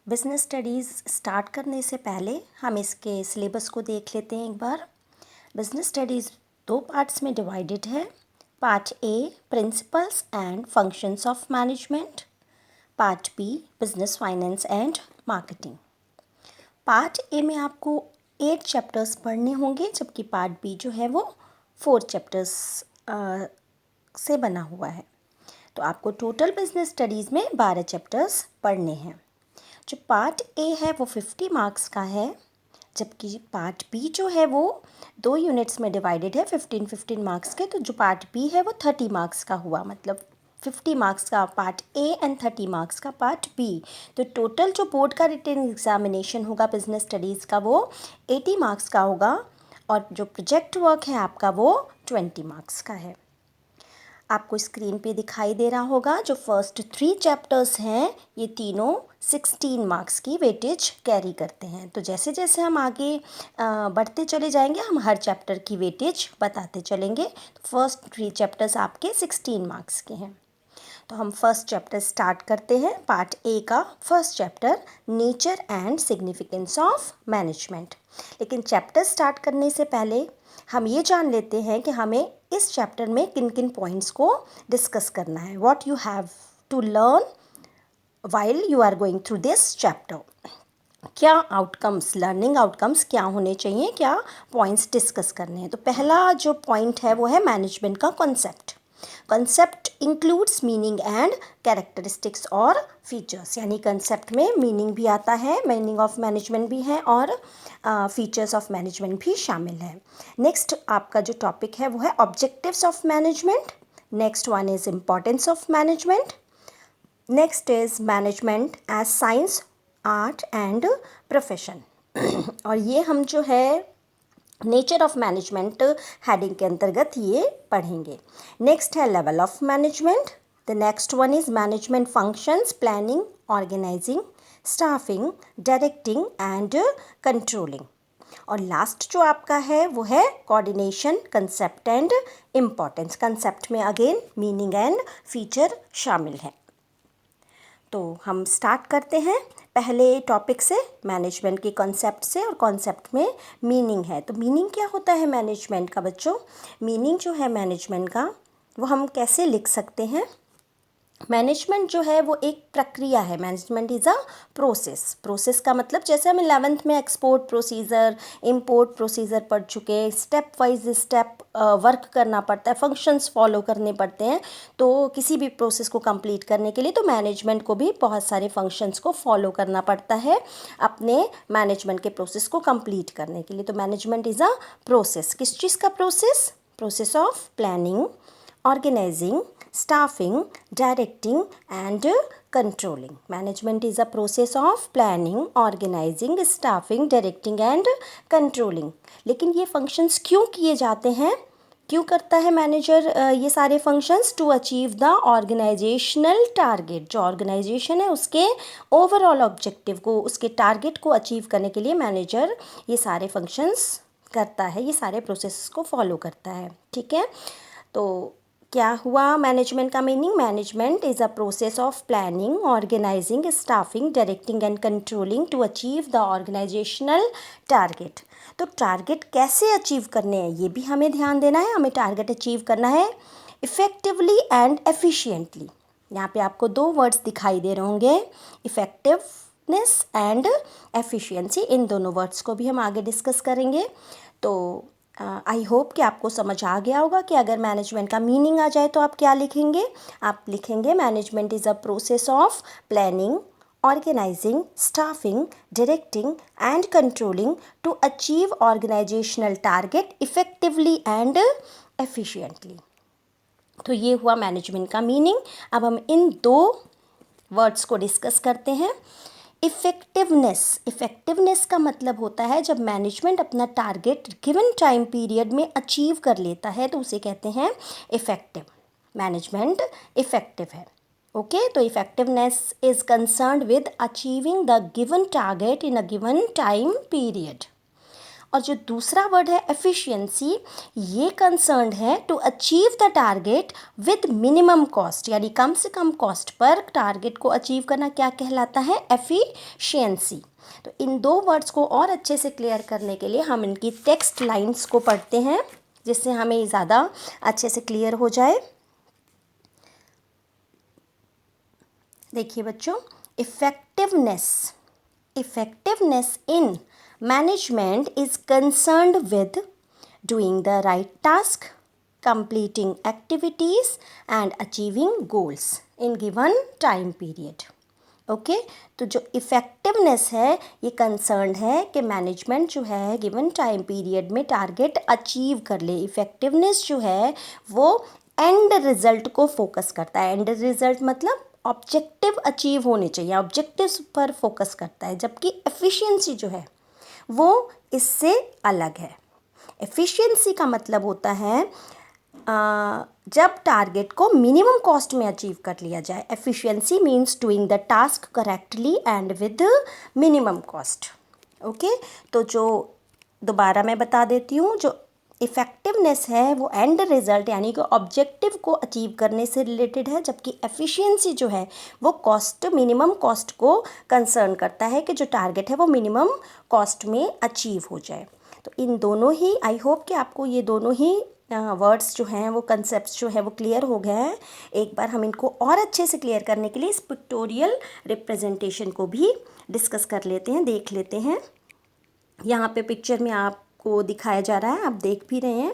Business studies start करने से पहले हम इसके सिलेबस को देख लेते हैं एक बार। बिज़नेस स्टडीज़ दो पार्ट्स में डिवाइडेड है। Part A principles and functions of management, part B business finance and marketing. Part A में आपको 8 चैप्टर्स पढ़ने होंगे, जबकि पार्ट बी जो है वो 4 चैप्टर्स से बना हुआ है। तो आपको टोटल बिज़नेस स्टडीज़ में 12 चैप्टर्स पढ़ने हैं। जो पार्ट ए है वो 50 मार्क्स का है, जबकि पार्ट बी जो है वो 2 यूनिट्स में डिवाइडेड है 15-15 मार्क्स के। तो जो पार्ट बी है वो 30 मार्क्स का हुआ, मतलब 50 मार्क्स का पार्ट ए एंड 30 मार्क्स का पार्ट बी। तो टोटल जो बोर्ड का रिटन एग्जामिनेशन होगा बिज़नेस स्टडीज़ का वो 80 मार्क्स का होगा, और जो प्रोजेक्ट वर्क है आपका वो 20 मार्क्स का है। आपको स्क्रीन पे दिखाई दे रहा होगा जो फर्स्ट 3 चैप्टर्स हैं ये तीनों 16 मार्क्स की वेटेज कैरी करते हैं। तो जैसे जैसे हम आगे बढ़ते चले जाएंगे हम हर चैप्टर की वेटेज बताते चलेंगे। तो फर्स्ट 3 चैप्टर्स आपके 16 मार्क्स के हैं। तो हम फर्स्ट चैप्टर स्टार्ट करते हैं। पार्ट ए का first chapter, nature and significance of management. लेकिन चैप्टर स्टार्ट करने से पहले हम ये जान लेते हैं कि हमें इस चैप्टर में किन किन पॉइंट्स को डिस्कस करना है। What you have to learn while you are going through this chapter. क्या आउटकम्स, लर्निंग आउटकम्स क्या होने चाहिए, क्या पॉइंट्स डिस्कस करने हैं। तो पहला जो पॉइंट है वो है मैनेजमेंट का concept. Concept includes meaning and characteristics और फीचर्स, यानी कंसेप्ट में मीनिंग भी आता है, मीनिंग ऑफ मैनेजमेंट भी है और फीचर्स ऑफ मैनेजमेंट भी शामिल है। नेक्स्ट आपका जो टॉपिक है वो है objectives of management. Next one is importance of management. Next is management as science, art and profession. और ये हम जो है नेचर ऑफ मैनेजमेंट हेडिंग के अंतर्गत ये पढ़ेंगे। नेक्स्ट है level of management. The next one is management functions, planning, organising, staffing, directing and controlling. और लास्ट जो आपका है वो है coordination, concept and importance. Concept में अगेन मीनिंग एंड फीचर शामिल है। तो हम स्टार्ट करते हैं पहले टॉपिक से, मैनेजमेंट के कॉन्सेप्ट से, और कॉन्सेप्ट में मीनिंग है। तो मीनिंग क्या होता है मैनेजमेंट का बच्चों? मीनिंग जो है मैनेजमेंट का वो हम कैसे लिख सकते हैं? मैनेजमेंट जो है वो एक प्रक्रिया है। Management is a process. Process का मतलब जैसे हम 11th में एक्सपोर्ट प्रोसीजर, इंपोर्ट प्रोसीजर पढ़ चुके हैं, स्टेप वाइज स्टेप वर्क करना पड़ता है, फंक्शंस फॉलो करने पड़ते हैं। तो किसी भी प्रोसेस को कंप्लीट करने के लिए तो मैनेजमेंट को भी बहुत सारे फंक्शंस को फॉलो करना पड़ता है अपने मैनेजमेंट के प्रोसेस को कंप्लीट करने के लिए। तो मैनेजमेंट इज़ अ प्रोसेस। किस चीज़ का process? Process of planning, organizing, staffing, directing and controlling. Management is a process of planning, organizing, staffing, directing and controlling. लेकिन ये फंक्शंस क्यों किए जाते हैं? क्यों करता है मैनेजर ये सारे functions? To achieve the organisational target. जो ऑर्गेनाइजेशन है उसके ओवरऑल ऑब्जेक्टिव को, उसके टारगेट को अचीव करने के लिए मैनेजर ये सारे फंक्शंस करता है, ये सारे प्रोसेस को फॉलो करता है। ठीक है, तो क्या हुआ मैनेजमेंट का meaning? Management is a process of planning, organising, staffing, directing and controlling to achieve the organisational target. तो टारगेट कैसे अचीव करने हैं ये भी हमें ध्यान देना है। हमें टारगेट अचीव करना है इफ़ेक्टिवली एंड एफिशिएंटली। यहाँ पे आपको 2 वर्ड्स दिखाई दे रहे होंगे, इफ़ेक्टिवनेस एंड एफिशिएंसी। इन दोनों वर्ड्स को भी हम आगे डिस्कस करेंगे। तो आई होप कि आपको समझ आ गया होगा कि अगर मैनेजमेंट का मीनिंग आ जाए तो आप क्या लिखेंगे? आप लिखेंगे management is a process of planning, organising, staffing, directing and controlling to achieve organisational target effectively and efficiently. तो ये हुआ मैनेजमेंट का मीनिंग। अब हम इन 2 वर्ड्स को डिस्कस करते हैं। इफ़ेक्टिवनेस। इफ़ेक्टिवनेस का मतलब होता है जब मैनेजमेंट अपना टारगेट गिवन टाइम पीरियड में अचीव कर लेता है तो उसे कहते हैं इफ़ेक्टिव। मैनेजमेंट इफ़ेक्टिव है। ओके, तो effectiveness is concerned with achieving the given target in a given time period. और जो दूसरा वर्ड है एफिशिएंसी, ये कंसर्न्ड है to achieve the target with minimum cost, यानी कम से कम कॉस्ट पर टारगेट को अचीव करना क्या कहलाता है, एफिशिएंसी। तो इन दो वर्ड्स को और अच्छे से क्लियर करने के लिए हम इनकी टेक्स्ट लाइंस को पढ़ते हैं, जिससे हमें ज़्यादा अच्छे से क्लियर हो जाए। देखिए बच्चों, effectiveness in management is concerned with doing the right task, completing activities and achieving goals in given time period. Okay तो जो इफ़ेक्टिवनेस है ये कंसर्न है कि मैनेजमेंट जो है गिवन टाइम पीरियड में टारगेट अचीव कर ले। इफ़ेक्टिवनेस जो है वो एंड रिज़ल्ट को फोकस करता है। एंड रिज़ल्ट मतलब ऑब्जेक्टिव अचीव होने चाहिए, ऑब्जेक्टिव्स पर फोकस करता है, जबकि एफिशिएंसी जो है वो इससे अलग है। एफिशिएंसी का मतलब होता है जब टारगेट को मिनिमम कॉस्ट में अचीव कर लिया जाए। Efficiency means doing the task correctly and with minimum cost. Okay तो जो दोबारा मैं बता देती हूँ, जो इफ़ेक्टिवनेस है वो एंड रिज़ल्ट यानी कि ऑब्जेक्टिव को अचीव करने से रिलेटेड है, जबकि एफिशिएंसी जो है वो कॉस्ट, मिनिमम कॉस्ट को कंसर्न करता है कि जो टारगेट है वो मिनिमम कॉस्ट में अचीव हो जाए। तो इन दोनों ही, आई होप कि आपको ये दोनों ही वर्ड्स जो हैं वो कंसेप्ट्स जो है वो क्लियर हो गए हैं। एक बार हम इनको और अच्छे से क्लियर करने के लिए इस पिक्टोरियल रिप्रेजेंटेशन को भी डिस्कस कर लेते हैं, देख लेते हैं। यहाँ पे पिक्चर में आपको दिखाया जा रहा है, आप देख भी रहे हैं,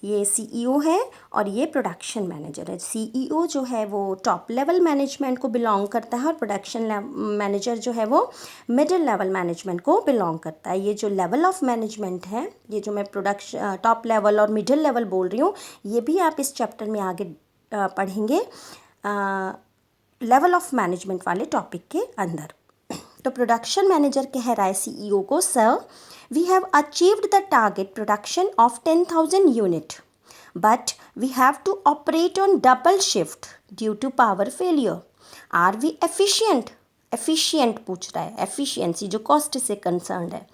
ये सीईओ है और ये प्रोडक्शन मैनेजर है। सीईओ जो है वो टॉप लेवल मैनेजमेंट को बिलोंग करता है और प्रोडक्शन मैनेजर जो है वो मिडिल लेवल मैनेजमेंट को बिलोंग करता है। ये जो लेवल ऑफ मैनेजमेंट है, ये जो मैं प्रोडक्शन टॉप लेवल और मिडिल लेवल बोल रही हूँ, ये भी आप इस चैप्टर में आगे पढ़ेंगे लेवल ऑफ मैनेजमेंट वाले टॉपिक के अंदर। तो प्रोडक्शन मैनेजर कह रहा है सीईओ को, sir we have achieved the target production of 10,000 unit, but we have to operate on double shift due to power failure. Are we efficient? Efficient पूछ रहा है, efficiency जो cost से concerned है।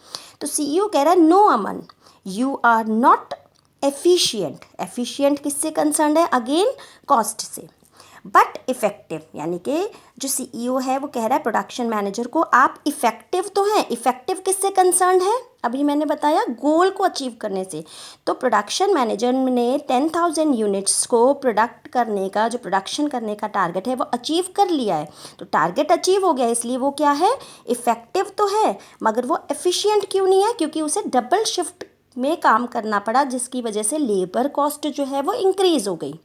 तो CEO कह रहा है, no Aman, you are not efficient. efficient किससे concerned है? Again cost से। बट इफ़ेक्टिव, यानी कि जो सीईओ है वो कह रहा है प्रोडक्शन मैनेजर को, आप इफ़ेक्टिव तो हैं। इफ़ेक्टिव किससे कंसर्न है? अभी मैंने बताया गोल को अचीव करने से। तो प्रोडक्शन मैनेजर ने 10,000 यूनिट्स को प्रोडक्ट करने का, जो प्रोडक्शन करने का टारगेट है वो अचीव कर लिया है। तो टारगेट अचीव हो गया, इसलिए वो क्या है, इफ़ेक्टिव तो है, मगर वो एफिशिएंट क्यों नहीं है? क्योंकि उसे डबल शिफ्ट में काम करना पड़ा, जिसकी वजह से लेबर कॉस्ट जो है वो इंक्रीज़ हो गई।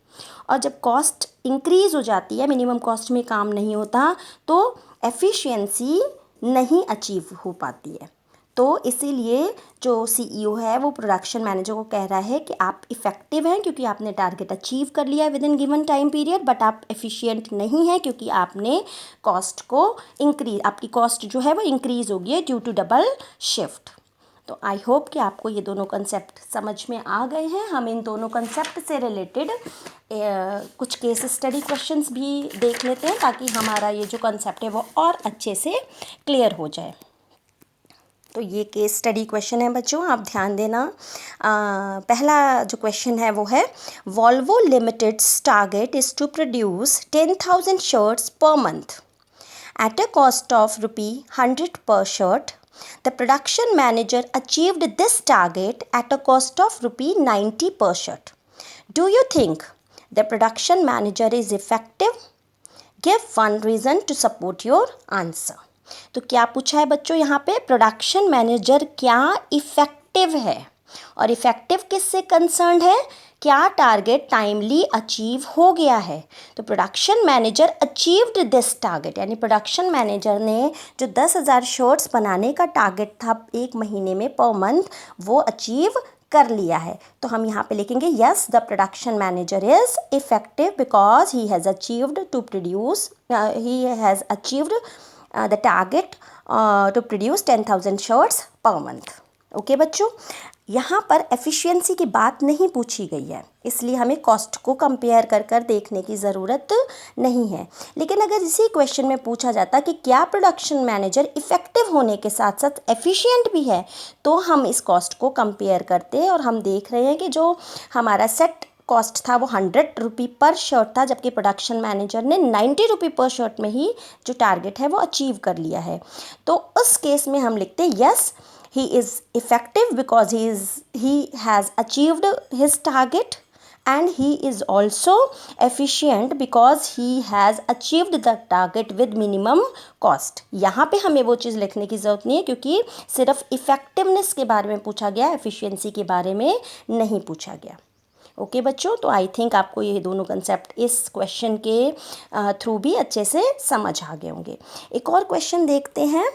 और जब कॉस्ट इंक्रीज़ हो जाती है, मिनिमम कॉस्ट में काम नहीं होता, तो एफिशिएंसी नहीं अचीव हो पाती है। तो इसीलिए जो सीईओ है वो प्रोडक्शन मैनेजर को कह रहा है कि आप इफ़ेक्टिव हैं क्योंकि आपने टारगेट अचीव कर लिया है with in given time period, but आप एफिशिएंट नहीं हैं क्योंकि आपने कॉस्ट को आपकी कॉस्ट जो है वो इंक्रीज़ हो गई है ड्यू टू डबल शिफ्ट। तो आई होप कि आपको ये दोनों कंसेप्ट समझ में आ गए हैं। हम इन दोनों कंसेप्ट से रिलेटेड कुछ केस स्टडी क्वेश्चंस भी देख लेते हैं, ताकि हमारा ये जो कंसेप्ट है वो और अच्छे से क्लियर हो जाए। तो ये केस स्टडी क्वेश्चन है बच्चों, आप ध्यान देना। पहला जो क्वेश्चन है वो है, Volvo Limited's target is to produce 10,000 shirts per month at a cost of ₹100 per shirt. The production manager achieved this target at a cost of ₹90 per shirt. Do you think the production manager is effective? Give one reason to support your answer. तो क्या पूछा है बच्चों यहाँ पे, production manager क्या effective है, और इफ़ेक्टिव किससे कंसर्न है, क्या टारगेट टाइमली अचीव हो गया है। तो production manager achieved this target, यानी प्रोडक्शन मैनेजर ने जो 10,000 शर्ट्स बनाने का टारगेट था एक महीने में पर मंथ, वो अचीव कर लिया है। तो हम यहाँ पे लिखेंगे, yes the production manager is effective because he has achieved the target to produce 10,000 shirts per month. Okay बच्चों, यहाँ पर एफिशिएंसी की बात नहीं पूछी गई है, इसलिए हमें कॉस्ट को कंपेयर कर कर देखने की ज़रूरत नहीं है। लेकिन अगर इसी क्वेश्चन में पूछा जाता कि क्या प्रोडक्शन मैनेजर इफ़ेक्टिव होने के साथ साथ एफिशिएंट भी है, तो हम इस कॉस्ट को कंपेयर करते और हम देख रहे हैं कि जो हमारा सेट कॉस्ट था वो 100 रुपये पर शर्ट था, जबकि प्रोडक्शन मैनेजर ने 90 रुपये पर शर्ट में ही जो टारगेट है वो अचीव कर लिया है। तो उस केस में हम लिखते हैं yes, he is effective because he has achieved his target, and he is also efficient because he has achieved the target with minimum cost। यहाँ पे हमें वो चीज़ लिखने की ज़रूरत नहीं है, क्योंकि सिर्फ इफ़ेक्टिवनेस के बारे में पूछा गया, एफिशिएंसी के बारे में नहीं पूछा गया। ओके बच्चों, तो आई थिंक आपको ये दोनों कंसेप्ट इस क्वेश्चन के थ्रू भी अच्छे से समझ आ गए होंगे। एक और क्वेश्चन देखते हैं।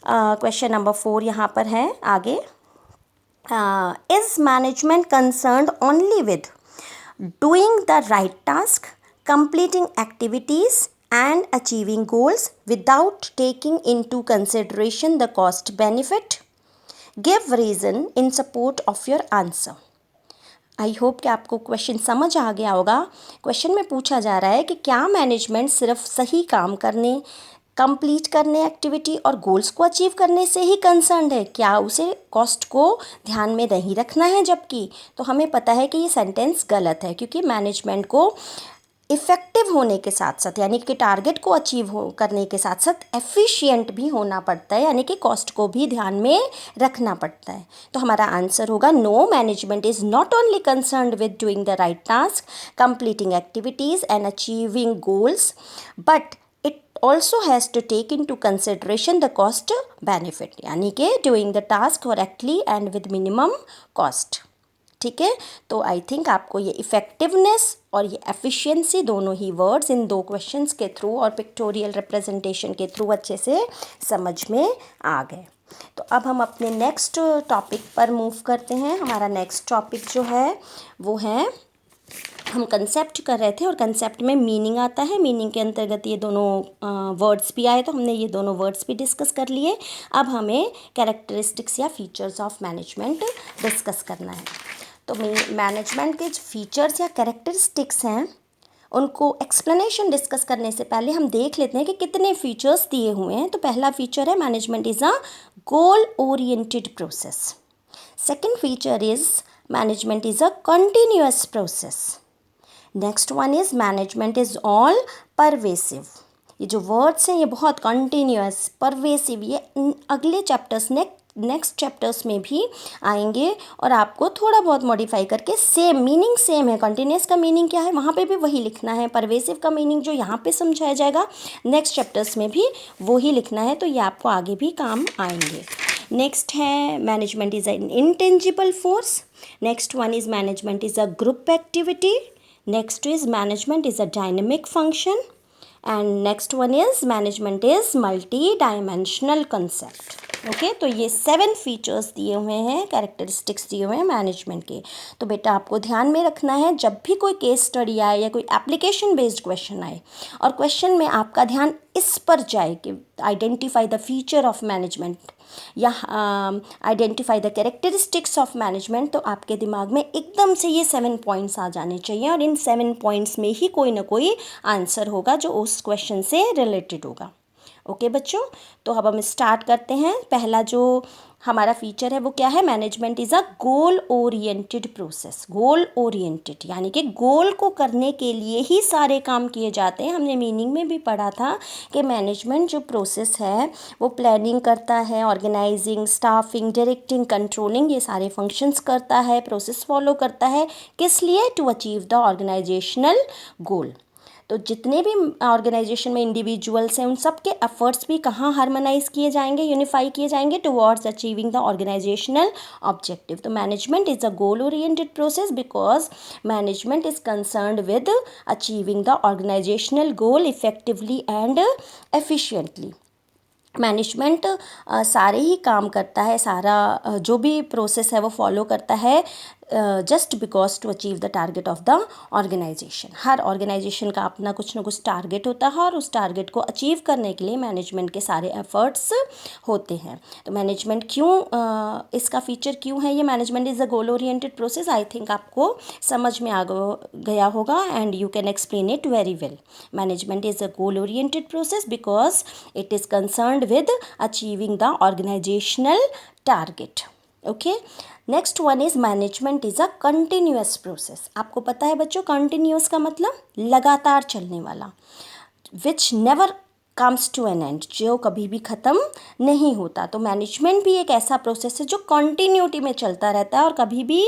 क्वेश्चन नंबर 4 यहाँ पर है आगे। Is management concerned only with doing the right task, completing activities and achieving goals without taking into consideration the cost benefit? Give reason in support of your answer. I hope कि आपको question समझ आ गया होगा। Question में पूछा जा रहा है कि क्या मैनेजमेंट सिर्फ सही काम करने, कंप्लीट करने एक्टिविटी और गोल्स को अचीव करने से ही कंसर्न्ड है, क्या उसे कॉस्ट को ध्यान में नहीं रखना है? जबकि तो हमें पता है कि ये सेंटेंस गलत है, क्योंकि मैनेजमेंट को इफ़ेक्टिव होने के साथ साथ, यानी कि टारगेट को अचीव करने के साथ साथ एफिशिएंट भी होना पड़ता है, यानी कि कॉस्ट को भी ध्यान में रखना पड़ता है। तो हमारा आंसर होगा no, management is not only concerned with doing the right task, completing activities and achieving goals, but it also has to take into consideration the cost benefit, यानी कि doing the task correctly and with minimum cost. ठीक है, तो आई think आपको ये effectiveness और ये efficiency दोनों ही वर्ड्स इन दो क्वेश्चंस के थ्रू और पिक्टोरियल रिप्रेजेंटेशन के थ्रू अच्छे से समझ में आ गए। तो अब हम अपने नेक्स्ट टॉपिक पर मूव करते हैं। हमारा नेक्स्ट टॉपिक जो है वो है, हम कंसेप्ट कर रहे थे और कंसेप्ट में मीनिंग आता है। मीनिंग के अंतर्गत ये दोनों वर्ड्स भी आए, तो हमने ये दोनों वर्ड्स भी डिस्कस कर लिए। अब हमें कैरेक्टरिस्टिक्स या फीचर्स ऑफ मैनेजमेंट डिस्कस करना है। तो मैनेजमेंट के जो फीचर्स या कैरेक्टरिस्टिक्स हैं उनको एक्सप्लेनेशन डिस्कस करने से पहले हम देख लेते हैं कि कितने फीचर्स दिए हुए हैं। तो पहला फीचर है management is a goal oriented process. Second feature is management is a continuous process. Next one is management is all pervasive. ये जो वर्ड्स हैं ये बहुत कंटिन्यूअस, परवेसिव, ये अगले चैप्टर्स नेक्स्ट चैप्टर्स में भी आएंगे और आपको थोड़ा बहुत मॉडिफाई करके सेम मीनिंग सेम है। कंटिन्यूअस का मीनिंग क्या है वहाँ पे भी वही लिखना है, परवेसिव का मीनिंग जो यहाँ पे समझाया जाएगा नेक्स्ट चैप्टर्स में भी वही लिखना है, तो ये आपको आगे भी काम आएंगे। नेक्स्ट है management is N intangible force. Next one is management is a group activity. Next is management is a dynamic function, and next one is management is multi dimensional concept. Okay, तो ये 7 features दिए हुए हैं, characteristics दिए हुए हैं management के। तो बेटा आपको ध्यान में रखना है, जब भी कोई केस स्टडी आए या कोई एप्लीकेशन बेस्ड क्वेश्चन आए और क्वेश्चन में आपका ध्यान इस पर जाए कि identify the feature of management या identify the characteristics of management, तो आपके दिमाग में एकदम से ये 7 पॉइंट्स आ जाने चाहिए और इन 7 पॉइंट्स में ही कोई ना कोई आंसर होगा जो उस क्वेश्चन से रिलेटेड होगा। ओके बच्चों, तो अब हम स्टार्ट करते हैं। पहला जो हमारा फीचर है वो क्या है? Management is a goal oriented process. Goal oriented यानी कि गोल को करने के लिए ही सारे काम किए जाते हैं। हमने मीनिंग में भी पढ़ा था कि मैनेजमेंट जो प्रोसेस है वो प्लानिंग करता है, ऑर्गेनाइजिंग, स्टाफिंग, डायरेक्टिंग, कंट्रोलिंग, ये सारे फंक्शंस करता है, प्रोसेस फॉलो करता है। किस लिए? टू अचीव द ऑर्गेनाइजेशनल गोल। तो जितने भी ऑर्गेनाइजेशन में इंडिविजुअल्स हैं उन सब के एफर्ट्स भी कहाँ हार्मोनाइज किए जाएंगे, यूनिफाई किए जाएंगे? Towards achieving the organisational objective. तो management is a goal oriented process because management is concerned with achieving the organisational goal effectively and efficiently. Management सारे ही काम करता है, सारा जो भी प्रोसेस है वो फॉलो करता है just because to achieve the target of the organisation. हर ऑर्गेनाइजेशन का अपना कुछ ना कुछ टारगेट होता है और उस टारगेट को अचीव करने के लिए मैनेजमेंट के सारे एफर्ट्स होते हैं। तो मैनेजमेंट क्यों इसका फीचर क्यों है ये management is a goal oriented process, I think आपको समझ में आ गया होगा and you can explain it very well. Management is a goal oriented process because it is concerned with achieving the organisational target. Okay, next one is management is a continuous process. आपको पता है बच्चों continuous का मतलब लगातार चलने वाला, which never comes to an end, जो कभी भी ख़त्म नहीं होता। तो मैनेजमेंट भी एक ऐसा प्रोसेस है जो कंटिन्यूटी में चलता रहता है और कभी भी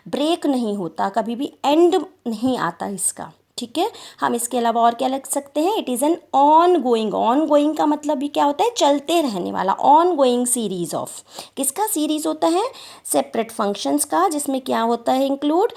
ब्रेक नहीं होता, कभी भी एंड नहीं आता इसका। ठीक है, हम इसके अलावा और क्या लिख सकते हैं, it is an ongoing. Ongoing का मतलब भी क्या होता है, चलते रहने वाला। ऑन गोइंग सीरीज ऑफ, किसका सीरीज होता है, सेपरेट फंक्शंस का, जिसमें क्या होता है include,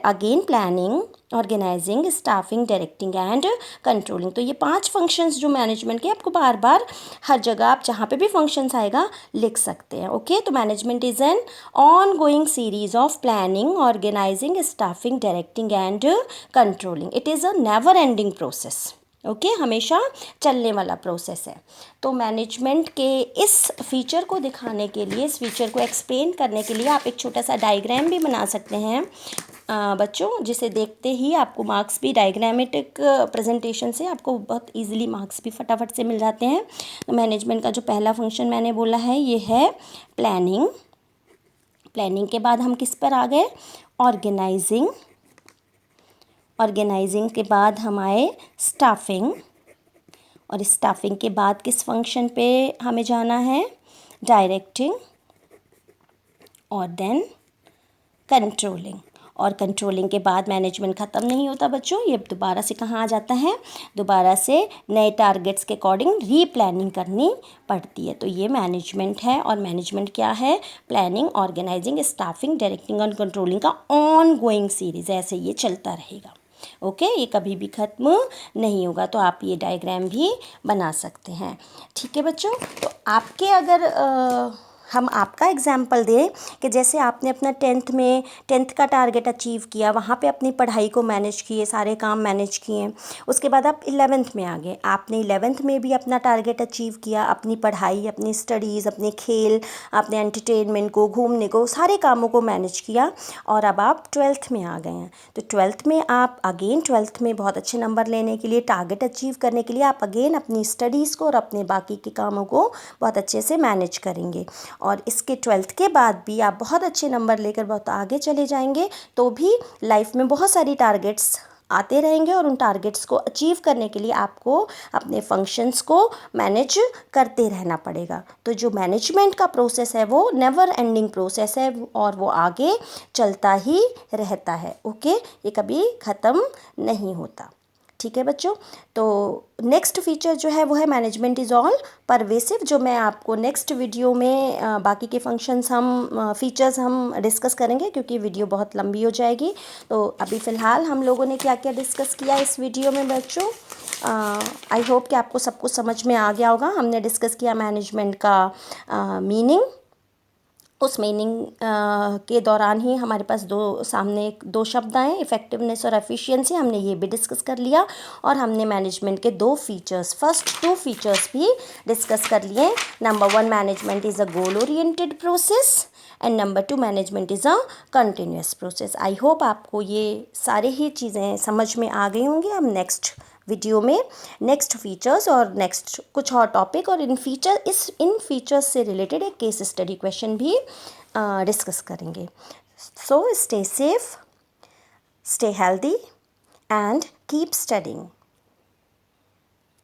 again planning, organising, staffing, directing and controlling. तो ये 5 फंक्शंस जो मैनेजमेंट के, आपको बार बार हर जगह आप जहाँ पे भी फंक्शंस आएगा लिख सकते हैं। ओके, तो management is an ongoing series of planning, organising, staffing, directing and controlling. It is a never ending process. Okay, हमेशा चलने वाला प्रोसेस है। तो मैनेजमेंट के इस फीचर को दिखाने के लिए, इस फीचर को एक्सप्लेन करने के लिए आप एक छोटा सा डायग्राम भी बना सकते हैं बच्चों, जिसे देखते ही आपको मार्क्स भी, डायग्रामेटिक प्रेजेंटेशन से आपको बहुत इजीली मार्क्स भी फटाफट से मिल जाते हैं। तो मैनेजमेंट का जो पहला फंक्शन मैंने बोला है ये है प्लानिंग। प्लानिंग के बाद हम किस पर आ गए, ऑर्गेनाइजिंग। ऑर्गेनाइजिंग के बाद हम आए स्टाफिंग, और स्टाफिंग के बाद किस फंक्शन पे हमें जाना है, डायरेक्टिंग, और देन कंट्रोलिंग। और कंट्रोलिंग के बाद मैनेजमेंट ख़त्म नहीं होता बच्चों, ये दोबारा से कहाँ आ जाता है, दोबारा से नए टारगेट्स के अकॉर्डिंग रीप्लानिंग करनी पड़ती है। तो ये मैनेजमेंट है, और मैनेजमेंट क्या है, प्लानिंग, ऑर्गेनाइजिंग, स्टाफिंग, डायरेक्टिंग और कंट्रोलिंग का ऑन गोइंग सीरीज़, ऐसे ये चलता रहेगा। ओके, ये कभी भी ख़त्म नहीं होगा। तो आप ये डायग्राम भी बना सकते हैं। ठीक है बच्चों, तो आपके अगर हम आपका एग्जाम्पल दें कि जैसे आपने अपना टेंथ का टारगेट अचीव किया, वहाँ पे अपनी पढ़ाई को मैनेज किए, सारे काम मैनेज किए, उसके बाद आप 11th में आ गए, आपने 11th में भी अपना टारगेट अचीव किया, अपनी पढ़ाई, अपनी स्टडीज़, अपने खेल, अपने एंटरटेनमेंट को, घूमने को, सारे कामों को मैनेज किया, और अब आप 12th में आ गए हैं। तो 12th में आप अगेन 12th में बहुत अच्छे नंबर लेने के लिए, टारगेट अचीव करने के लिए आप अगेन अपनी स्टडीज़ को और अपने बाकी के कामों को बहुत अच्छे से मैनेज करेंगे। और इसके 12th के बाद भी आप बहुत अच्छे नंबर लेकर बहुत आगे चले जाएंगे, तो भी लाइफ में बहुत सारी टारगेट्स आते रहेंगे, और उन टारगेट्स को अचीव करने के लिए आपको अपने फंक्शंस को मैनेज करते रहना पड़ेगा। तो जो मैनेजमेंट का प्रोसेस है वो नेवर एंडिंग प्रोसेस है, और वो आगे चलता ही रहता है। ओके, ये कभी ख़त्म नहीं होता। ठीक है बच्चों, तो नेक्स्ट फीचर जो है वो है मैनेजमेंट इज़ ऑल परवेसिव, जो मैं आपको नेक्स्ट वीडियो में बाकी के फंक्शंस फीचर्स हम डिस्कस करेंगे, क्योंकि वीडियो बहुत लंबी हो जाएगी। तो अभी फ़िलहाल हम लोगों ने क्या क्या डिस्कस किया इस वीडियो में बच्चों, आई होप कि आपको सब कुछ समझ में आ गया होगा। हमने डिस्कस किया मैनेजमेंट का मीनिंग, उस मीनिंग के दौरान ही हमारे पास दो शब्द आए, इफ़ेक्टिवनेस और एफिशिएंसी, हमने ये भी डिस्कस कर लिया। और हमने मैनेजमेंट के 2 फीचर्स, फर्स्ट 2 फीचर्स भी डिस्कस कर लिए। Number 1 management is a goal oriented process, and number 2 management is a continuous process. I hope आपको ये सारे ही चीज़ें समझ में आ गई होंगी। हम नेक्स्ट वीडियो में नेक्स्ट फीचर्स और नेक्स्ट कुछ और टॉपिक और इन फीचर्स से रिलेटेड एक केस स्टडी क्वेश्चन भी डिस्कस करेंगे। So stay safe, stay healthy and keep studying.